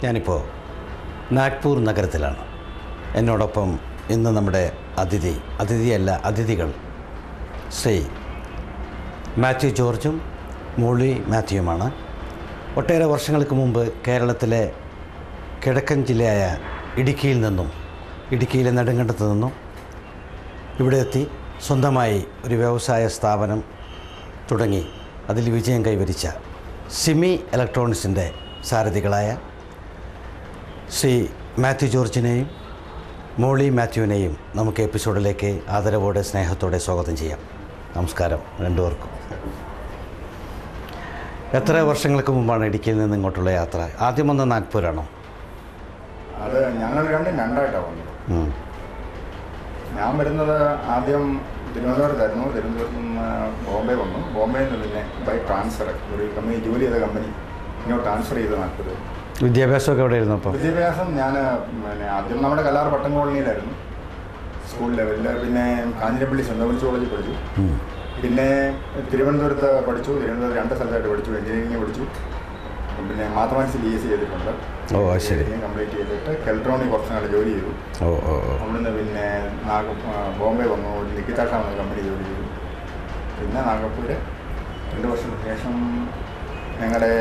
ഞാനിപ്പോൾ നാഗ്പൂർ നഗരത്തിലാണ്. എന്നോടൊപ്പം ഇന്ന് നമ്മുടെ അതിഥികൾ ശ്രീ മാത്യു ജോർജും മോളി മാത്യുവുമാണ്. ഒട്ടേറെ വർഷങ്ങൾക്ക് മുമ്പ് കേരളത്തിലെ കിഴക്കൻ ജില്ലയായ ഇടുക്കിയിലെ നെടുങ്കണ്ടത്ത് നിന്നും ഇവിടെ എത്തി സ്വന്തമായി ഒരു വ്യവസായ സ്ഥാപനം തുടങ്ങി അതിൽ വിജയം കൈവരിച്ച സിമി ഇലക്ട്രോണിക്സിൻ്റെ സാരഥികളായ ശ്രീ മാത്യു ജോർജിനെയും മോളി മാത്യുവിനെയും നമുക്ക് എപ്പിസോഡിലേക്ക് ആദരവോടെ സ്നേഹത്തോടെ സ്വാഗതം ചെയ്യാം. നമസ്കാരം രണ്ടുപേർക്കും. എത്ര വർഷങ്ങൾക്ക് മുമ്പാണ് ഇടുക്കിയിൽ നിന്ന് ഇങ്ങോട്ടുള്ള യാത്ര? ആദ്യം വന്ന് നാഗ്പൂരാണോ? അത് ഞങ്ങൾ രണ്ടായിട്ടാണ് വന്നത്. ഞാൻ വരുന്നത് ആദ്യം തിരുവനന്തപുരത്തായിരുന്നു. തിരുവനന്തപുരത്ത് നിന്ന് ബോംബെ വന്നു. ബോംബെയിൽ നിന്ന് പിന്നെ ബൈ ട്രാൻസ്ഫർ ഒരു കമ്പനി, ജോലി ചെയ്ത കമ്പനി ഇങ്ങോട്ട് ട്രാൻസ്ഫർ ചെയ്ത് നാഗ്പൂർ. വിദ്യാഭ്യാസമൊക്കെ എവിടെയായിരുന്നു അപ്പോൾ? വിദ്യാഭ്യാസം ഞാൻ ആദ്യം നമ്മുടെ കല്ലാർ പട്ടം കോളനിയിലായിരുന്നു സ്കൂൾ ലെവലിൽ. പിന്നെ കാഞ്ഞിരപ്പള്ളി സെൻറ് തോമസ് കോളേജിൽ പഠിച്ചു. പിന്നെ തിരുവനന്തപുരത്ത് പഠിച്ചു. തിരുവനന്തപുരത്ത് 2 സ്ഥലത്തായിട്ട് പഠിച്ചു. എഞ്ചിനീയറിംഗ് പഠിച്ചു. പിന്നെ മാത്തമാറ്റിക്സ് BSc ചെയ്തിട്ടുണ്ട്. കംപ്ലീറ്റ് ചെയ്തിട്ട് കെൽട്രോണിൽ കുറച്ച് നാൾ ജോലി ചെയ്തു. അവിടുന്ന് പിന്നെ ബോംബെ വന്നു. നിക്കിതാഷ എന്ന കമ്പനി ജോലി ചെയ്തു. പിന്നെ നാഗപ്പൂർ 2 വർഷത്തിന് ശേഷം ഞങ്ങളുടെ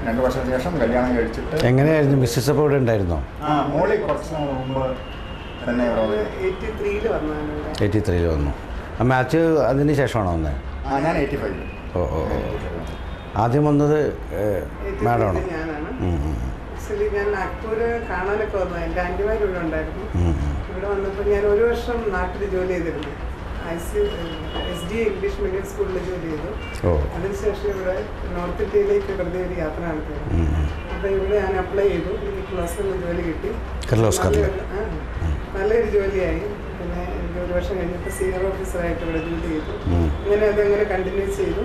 2 വർഷത്തിന് ശേഷം കല്യാണം കഴിച്ചിട്ട്. എങ്ങനെയായിരുന്നു ബിസിനസ്? അപ്പോൾ ഇവിടെ ഉണ്ടായിരുന്നോ? മോളി കുറച്ച് മുമ്പ് തന്നെ 83 വന്നു. മാത്യു അതിന് ശേഷമാണോ വന്നത്? ഞാൻ 85. ആദ്യം വന്നത് മാഡമാണോ? ഞാൻ നാഗ്പൂർ കാണാനൊക്കെ വന്നു. എൻ്റെ ആൻറ്റിമാർ ഇവിടെ ഉണ്ടായിരുന്നു. ഇവിടെ വന്നപ്പോൾ ഞാൻ 1 വർഷം നാട്ടിൽ ജോലി ചെയ്തിരുന്നു. SD ഇംഗ്ലീഷ് മീഡിയം സ്കൂളിൽ ജോലി ചെയ്തു. അതിനുശേഷം ഇവിടെ നോർത്ത് ഇന്ത്യയിലേക്ക് വെറുതെ ഒരു യാത്ര നടത്തിയിരുന്നു. അപ്പോൾ ഇവിടെ ഞാൻ അപ്ലൈ ചെയ്തു. എനിക്ക് ക്ലാസ്സിൽ ജോലി കിട്ടി. നല്ലൊരു ജോലിയായി. പിന്നെ എനിക്ക് 1 വർഷം കഴിഞ്ഞപ്പോൾ സീനിയർ ഓഫീസറായിട്ട് ഇവിടെ ജോലി ചെയ്തു. അങ്ങനെ അതങ്ങനെ കണ്ടിന്യൂ ചെയ്തു.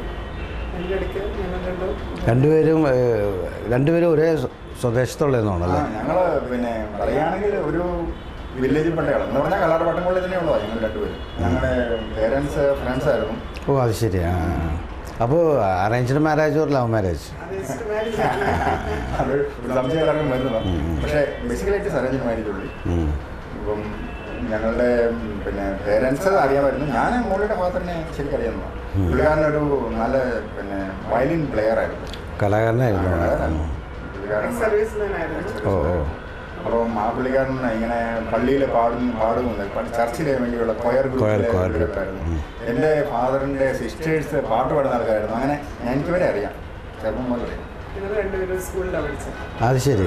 അതിൻ്റെ ഇടയ്ക്ക് ഞങ്ങൾ രണ്ടുപേരും ഒരേ സ്വദേശത്തുള്ളതെന്നാണല്ലേ? ഞങ്ങൾ പിന്നെ പറയുകയാണെങ്കിൽ ഒരു വില്ലേജ് പട്ടയാണ് എന്ന് പറഞ്ഞാൽ കല്ലാർ പട്ടംകൊള്ളി തന്നെയുള്ളതാണ് ഞങ്ങൾ രണ്ടുപേരും. ഞങ്ങളുടെ പേരൻസ് ഫ്രണ്ട്സ് ആയിരുന്നു. അത് ശരി. അപ്പോൾ arranged marriage or love marriage? അത് ഒരു സംശയം എല്ലാവർക്കും വരുന്നതാണ്. പക്ഷേ ബേസിക്കലായിട്ട് അറേഞ്ച്ഡ് മാരേജ് ഉള്ളൂ. ഇപ്പം ഞങ്ങളുടെ പിന്നെ പേരൻസ് അറിയാമായിരുന്നു. ഞാൻ മോളുടെ ഫാദറിനെ ശരിക്കും അറിയാവുന്നതാണ്. പുള്ളിക്കാരനൊരു നല്ല വയലിൻ പ്ലെയർ ആയിരുന്നു, കലാകാരനായിരുന്നു. അപ്പം ആ പുള്ളിക്കാരൻ ഇങ്ങനെ പള്ളിയിൽ പാടുന്നുണ്ട്. ചർച്ചിൽ വേണ്ടിയുള്ള കൊയർ ഗ്രൂപ്പായിരുന്നു. എൻ്റെ ഫാദറിൻ്റെ സിസ്റ്റേഴ്സ് പാട്ട് പാടുന്ന ആൾക്കാരായിരുന്നു. അങ്ങനെ എനിക്ക് വരെ അറിയാം, ചെറുപ്പം പോലെ അറിയാം. അത് ശരി.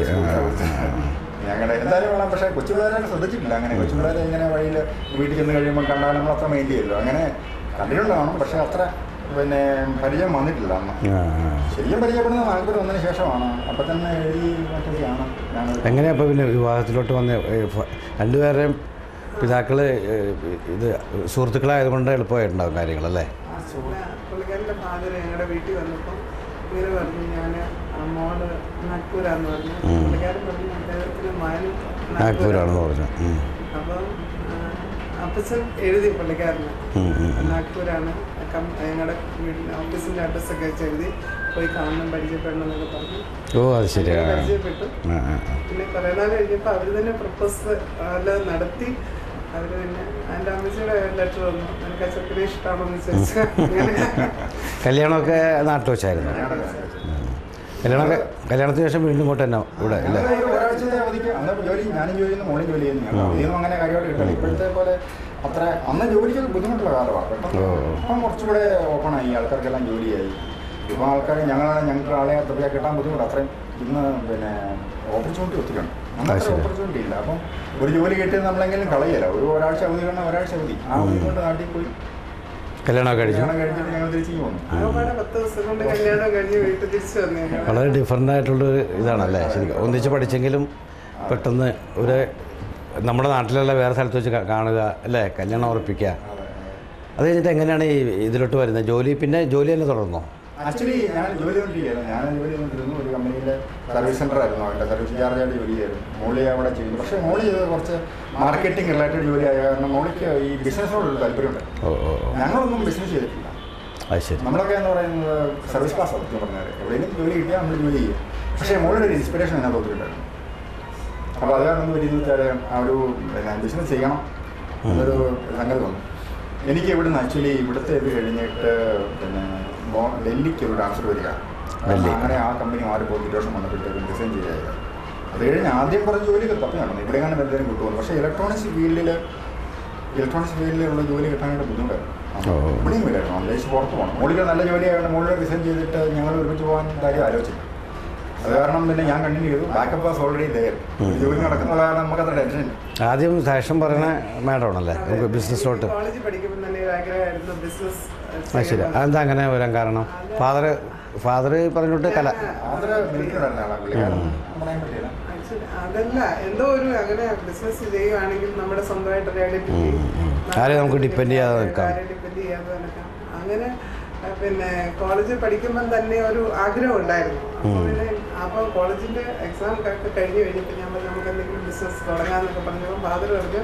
ഞങ്ങളുടെ എന്തായാലും വേണം. പക്ഷേ കൊച്ചുപിള്ളേരായിട്ട് ശ്രദ്ധിച്ചിട്ടില്ല. അങ്ങനെ കൊച്ചുപിള്ളേരെ ഇങ്ങനെ വഴിയിൽ വീട്ടിൽ ചെന്ന് കഴിയുമ്പോൾ കണ്ടാൽ നമ്മൾ അത്ര മൈൻഡ് ചെയ്യല്ലോ. അങ്ങനെ കണ്ടിട്ടുണ്ടാവണം, പക്ഷേ അത്ര പരിചയം വന്നിട്ടില്ല അന്ന്. ശരിക്കും പരിചയപ്പെടുന്ന നാഗ്പൂർ വന്നതിന് ശേഷമാണ്. അപ്പം തന്നെ എഴുതി മറ്റൊക്കെയാണ്. എങ്ങനെയാ അപ്പോൾ പിന്നെ വിവാഹത്തിലോട്ട് വന്ന് രണ്ടുപേരുടെയും പിതാക്കൾ ഇത് സുഹൃത്തുക്കളായതുകൊണ്ട് എളുപ്പമായിട്ടുണ്ടാകും കാര്യങ്ങളല്ലേ? പുള്ളിക്കാരൻ്റെ ഫാദർ ഞങ്ങളുടെ വീട്ടിൽ വന്നപ്പോൾ ഇങ്ങനെ പറഞ്ഞു, ഞാൻ മോള് നാഗ്പൂരാന്ന് പറഞ്ഞു. പുള്ളിക്കാരൻ പറഞ്ഞു അദ്ദേഹത്തിന് മാനും നാഗ്പൂരാണെന്ന് പറഞ്ഞു. അപ്പം അപ്പച്ചൻ എഴുതി പുള്ളിക്കാരന് നാഗ്പൂരാണ് ഞങ്ങളുടെ വീടിൻ്റെ ഓഫീസിൻ്റെ അഡ്രസ്സൊക്കെ വെച്ച് എഴുതി പോയി കാണണം, പരിചയപ്പെടണം എന്നൊക്കെ പറഞ്ഞു. അത് ശരി. പരിചയപ്പെട്ടു. പിന്നെ കുറേ നാൾ കഴിഞ്ഞപ്പോൾ അവർ തന്നെ പ്രപ്പോസ് നടത്തി. അവർ പിന്നെ എൻ്റെ അമ്മച്ചിയുടെ ലെറ്റർ വന്നു, എനിക്ക് ആ ചെക്കനെ ഇഷ്ടമാണെന്ന് ചോദിച്ചാൽ. കല്യാണമൊക്കെ നാട്ടിൽ വെച്ചായിരുന്നു? കല്യാണത്തിന് ശേഷം വീണ്ടും ഇങ്ങോട്ട് തന്നെ ഇവിടെ അല്ലേ? ഒരാഴ്ചത്തെ അവധിക്ക് അന്ന് ജോലി, ഞാനും ജോലി ചെയ്യുന്നു, മോളും ജോലി ചെയ്യുന്നു. അവധിയൊന്നും അങ്ങനെ കാര്യമായിട്ട് കിട്ടില്ല. ഇപ്പോഴത്തെ പോലെ അത്ര അന്ന് ജോലിക്ക് ബുദ്ധിമുട്ടുള്ള കാലമാണ്. ഇപ്പം കുറച്ചുകൂടെ ഓപ്പണായി, ആൾക്കാർക്കെല്ലാം ജോലിയായി. ഇപ്പം ആൾക്കാർ ഞങ്ങൾക്ക് ആളെ അത്രയ്ക്ക് കിട്ടാൻ ബുദ്ധിമുട്ട്. അത്രയും ഇന്ന് ഓപ്പർച്യൂണിറ്റി ഒത്തിരിയുണ്ട്. നമുക്ക് ഓപ്പർച്യൂണിറ്റി ഇല്ല. അപ്പം ഒരു ജോലി കിട്ടിയത് നമ്മളെങ്കിലും കളയല. ഒരാഴ്ച അവധി വേണം, ഒരാഴ്ച അവധി. ആ അവധി കൊണ്ട് നാട്ടിൽ പോയി കല്യാണം കഴിച്ചിട്ട് ഞങ്ങൾ തിരിച്ചു പോകുന്നു. വളരെ ഡിഫറൻ്റ് ആയിട്ടുള്ളൊരു ഇതാണല്ലേ ശരിക്കും. ഒന്നിച്ച് പഠിച്ചെങ്കിലും പെട്ടെന്ന് നമ്മുടെ നാട്ടിലുള്ള വേറെ സ്ഥലത്ത് വെച്ച് കാണുക അല്ലേ, കല്യാണം ഉറപ്പിക്കുക. അത് കഴിഞ്ഞിട്ട് എങ്ങനെയാണ് ഇതിലോട്ട് വരുന്നത്? പിന്നെ ജോലി തന്നെ തുടർന്നോ? ആക്ച്വലി ഞാൻ ജോലി ചെയ്തുകൊണ്ടിരുന്നു. ഒരു കമ്പനിയിലെ സർവീസ് സെൻ്റർ ആയിരുന്നു. അവൻ്റെ സർവീസ് ചാർജായിട്ട് ജോലി ചെയ്യുന്നു. മോളി അവിടെ ചെയ്യുന്നു. പക്ഷേ മോളി ചെയ്തത് കുറച്ച് മാർക്കറ്റിംഗ് റിലേറ്റഡ് ജോലിയായ കാരണം മോളിക്ക് ഈ ബിസിനസ്സിനോടൊരു താല്പര്യമുണ്ട്. ഞങ്ങളൊന്നും ബിസിനസ് ചെയ്തിട്ടില്ല. അത് ശരി. നമ്മളൊക്കെ എന്ന് പറയുന്നത് സർവീസ് ക്ലാസ് സത്യം പറഞ്ഞാൽ എവിടെയെങ്കിലും ജോലി കിട്ടിയാൽ നമ്മൾ ജോലി ചെയ്യും. പക്ഷേ മോളിലൊരു ഇൻസ്പിറേഷൻ അതിനകത്ത് ഒത്തിരിണ്ടായിരുന്നു. അപ്പോൾ അത് കാരണം പറ്റിയെന്ന് വെച്ചാൽ ആ ഒരു പിന്നെ ബിസിനസ് ചെയ്യണം എന്നൊരു സംഗതി വന്നു. എനിക്ക് ഇവിടുന്ന് ആക്ച്വലി ഇവിടുത്തെ ഇത് കഴിഞ്ഞിട്ട് പിന്നെ ഡൽഹിക്ക് ഒരു ട്രാൻസ്ഫർ വരിക. അങ്ങനെ ആ കമ്പനി മാറിപ്പോൾ സിറ്റുവേഷൻ വന്നപ്പോഴത്തേക്കും ഡിസൈൻ ചെയ്യാതെ അത് കഴിഞ്ഞ് ആദ്യം കുറച്ച് ജോലിയൊക്കെ തപ്പി നടന്നു. ഇവിടെ കാണാൻ എന്തെങ്കിലും കിട്ടുമെന്ന്. പക്ഷേ ഇലക്ട്രോണിക്സ് ഫീൽഡിലുള്ള ജോലി കിട്ടാനായിട്ട് ബുദ്ധിമുട്ടായിരുന്നു. ഇവിടെയും ഇല്ലായിരുന്നു. അന്വേഷിച്ച് പുറത്ത് പോകണം. മോളിൽ നല്ല ജോലിയായതുകൊണ്ട് മോളിൽ റിസൈൻ ചെയ്തിട്ട് ഞങ്ങൾ ഒരുമിച്ച് പോകാൻ കാര്യം ആലോചിച്ചു. അത് കാരണം പിന്നെ ഞാൻ കണ്ടിന്യൂ ചെയ്തു. Backup was already there. ജോലി നടക്കുന്ന കാരണം നമുക്കത്ര ടെൻഷൻ ഇല്ല. ആദ്യം ശേഷം പറയണ മാഡമാണല്ലേ നമുക്ക് ബിസിനസ്സിലോട്ട്? കോളേജിൽ പഠിക്കുമ്പോൾ തന്നെ ഒരു ആഗ്രഹമായിരുന്നു ബിസിനസ്. ശരി, അതെന്താ അങ്ങനെ വരാൻ കാരണം? ഫാദർ പറഞ്ഞിട്ട് കല അതൊരു മിലിറ്ററി ആളാണ്. അതല്ല, എന്തോ ഒരു അങ്ങനെ ബിസിനസ് ചെയ്യുകയാണെങ്കിൽ നമ്മുടെ സ്വന്തമായിട്ട് ആരെയും നമുക്ക് ഡിപ്പെൻഡ് ചെയ്യാതെ നിൽക്കാം. അങ്ങനെ പിന്നെ കോളേജിൽ പഠിക്കുമ്പം തന്നെ ഒരു ആഗ്രഹം ഉണ്ടായിരുന്നു. അപ്പോൾ കോളേജിൻ്റെ എക്സാം ഒക്കെ കഴിഞ്ഞ് കഴിഞ്ഞിട്ട് ഞാൻ പറഞ്ഞു നമുക്ക് എന്തെങ്കിലും ബിസിനസ് തുടങ്ങാമെന്നൊക്കെ പറഞ്ഞപ്പോൾ ഫാദർ പറഞ്ഞു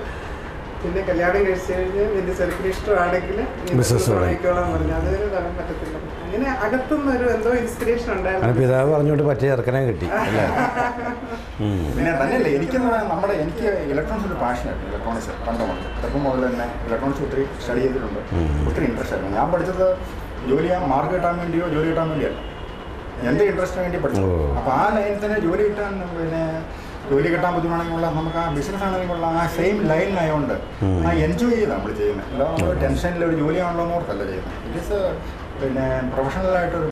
പിന്നെ കല്യാണം കഴിച്ച് കഴിഞ്ഞ് നിന്റെ സെൽഫിന് ഇഷ്ടമാണെങ്കിൽ ബിസിനസ് തുടങ്ങിക്കോളാൻ പറഞ്ഞു. അതൊരു തരാൻ പറ്റത്തില്ല. അങ്ങനെ അകത്തുനിന്നൊരു എന്തോ ഇൻസ്പിറേഷൻ ഉണ്ടായിരുന്നു. പിതാവ് പറഞ്ഞുകൊണ്ട് പറ്റിയ ചെറുക്കനെ കിട്ടി അല്ലേ? പിന്നെ തന്നെയല്ലേ എനിക്ക് ഇലക്ട്രോണിക്സ് ഒരു പാഷനായിരുന്നു. ഇലക്ട്രോണിക്സ് പണ്ടുമുണ്ട്. ചെറുപ്പം മുതൽ തന്നെ ഇലക്ട്രോണിക്സ് ഒത്തിരി സ്റ്റഡി ചെയ്തിട്ടുണ്ട്. ഒത്തിരി ഇൻട്രസ്റ്റ് ആയിരുന്നു. ഞാൻ പഠിച്ചത് ജോലി ചെയ്യാൻ മാർക്ക് കിട്ടാൻ വേണ്ടിയോ ജോലി കിട്ടാൻ വേണ്ടിയല്ല, എൻ്റെ ഇൻട്രസ്റ്റിന് വേണ്ടി പഠിച്ചു. അപ്പോൾ ആ ലൈനിൽ തന്നെ ജോലി കിട്ടാൻ പിന്നെ ജോലി കിട്ടാൻ ബുദ്ധിമുട്ടാണെങ്കിലുള്ള നമുക്ക് ആ ബിസിനസ് ആണെങ്കിലുള്ള ആ സെയിം ലൈനിലായതുകൊണ്ട് ആ എൻജോയ് ചെയ്താണ് നമ്മൾ ചെയ്യുന്നത്. അല്ല നമ്മൾ ടെൻഷനിൽ ഒരു ജോലിയാണല്ലോ എന്ന് ഓർത്തല്ല ചെയ്യുന്നത്. ഇറ്റ് ഈസ് പിന്നെ പ്രൊഫഷണലായിട്ടൊരു